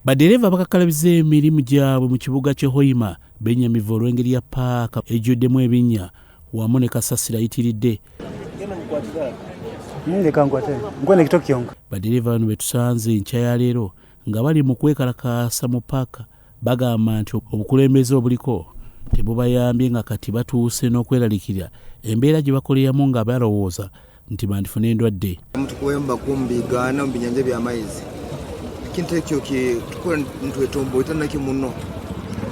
Badereva bakakalabiza emirimu gyabwe mu kibuga ky'e Hoima bennyamivu olw'engeri ya paaka ejjuddemu ebinnya wamu ne kasasiro ayitiridde. Badereva bano be tusanze nkya ya leero nga bali mu kwekalakaasa mu paaka bagamba nti obukulembeze obuliko tebubayambye nga kati batuuse n'okweralikira embeera gye bakoleramu nga balowooza nti bandifuna endwadde. Tukuwemba kumbigaana mu binyanja by'amaizi ekintu ekyo tukola ntwetombo etanaki muno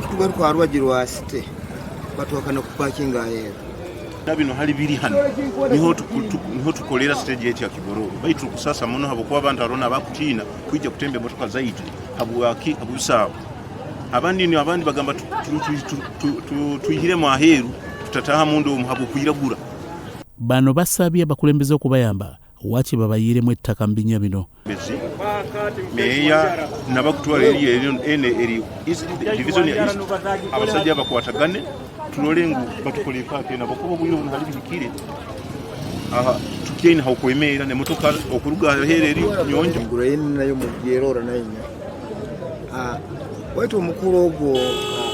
tuba twarwagirwa asite batwakana ku parking aheera bino hali biri hano niho tukolera stage yetu ya Kiborogo baitu kusasa muno habokuwa abantu arona bakutiina kuija kutembe motoka zaidi habusawa abandi bagamba tuyihire mu aheeru tutataha mundu habukwiragura. Bano basabye abakulembeze okubayamba wachi babayiremu ettaka mu binnya bino. Meya nabakutwala eri division ya East abasajja bakwatagane tulolengu batukole paake nabakuba bwiro hali bikire tukiina haukwemera ne motoka okuruga hereri nyonjo ngurayini nayo mu yerora nayinya waitu omukulu ogwo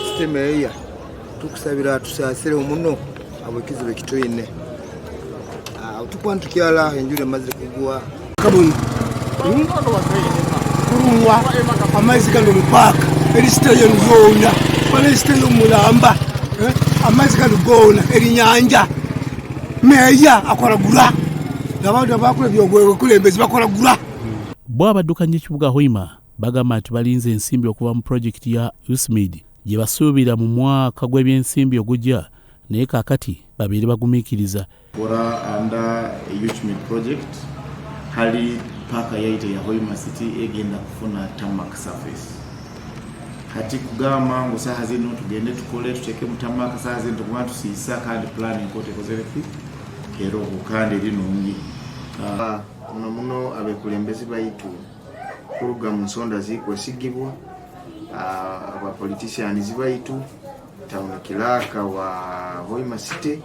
sitemeya tukusabira tusasire muno abakizi bekitoyine tukwantukyala enjule mazire kugwa kabuni kurumwa amaizi kando mupaka eri sitayo yona pale sitayo mulamba amaizi kando gona eri nyanja meya akoragura abantu abakule byogwe kulembezi bakoragura. Bo abaddukanya ekibuga Hoima bagamba nti balinze ensimbi okuva mu projekiti ya USMID gye basuubira mu mwaka gw'ebyensimbi ogujja naye kaakati babeere bagumiikiriza. Under USMID project hali paaka yaita ya Hoima City egenda kufuna tarmac surface. Kati kugamba ngu saha zino tugende tukole tuteke mu tarmac saha zino tukuba tusiisa kandi plan enkote kozerefi kero okukanda erinungi. Muno abekulembezi baitu kuruga mu nsonda zikwesigibwa aba politicians baitu town clerk wa Hoima City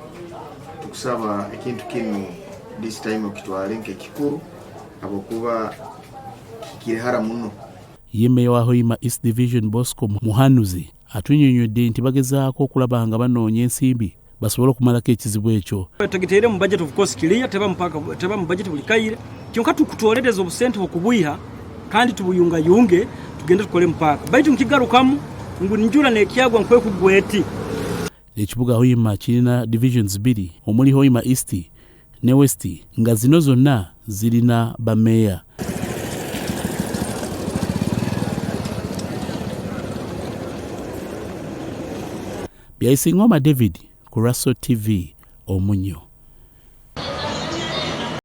tukusaba ekintu kino this time okitwale nke kikuru abokuba kirehara muno. Meya wa Hoima East Division Bosco Muhanuzi atunyonyodde nti bagezaako okulaba nga banoonya ensimbi basobola okumalako ekizibu ekyo. Tegetere mu budget of course clear teba mu budget buli kaire kyonka tukutolereza obusente okubwiha kandi tubuyunga tugende tukole mpaka baitu nkigarukamu ngu njula nekyagwa nkwe kugweti. Ekibuga Hoima kirina divisions 2 omuli Hoima East ne West nga zino zonna zirina bameya. Byaisingoma David ku Russell TV Omunyo.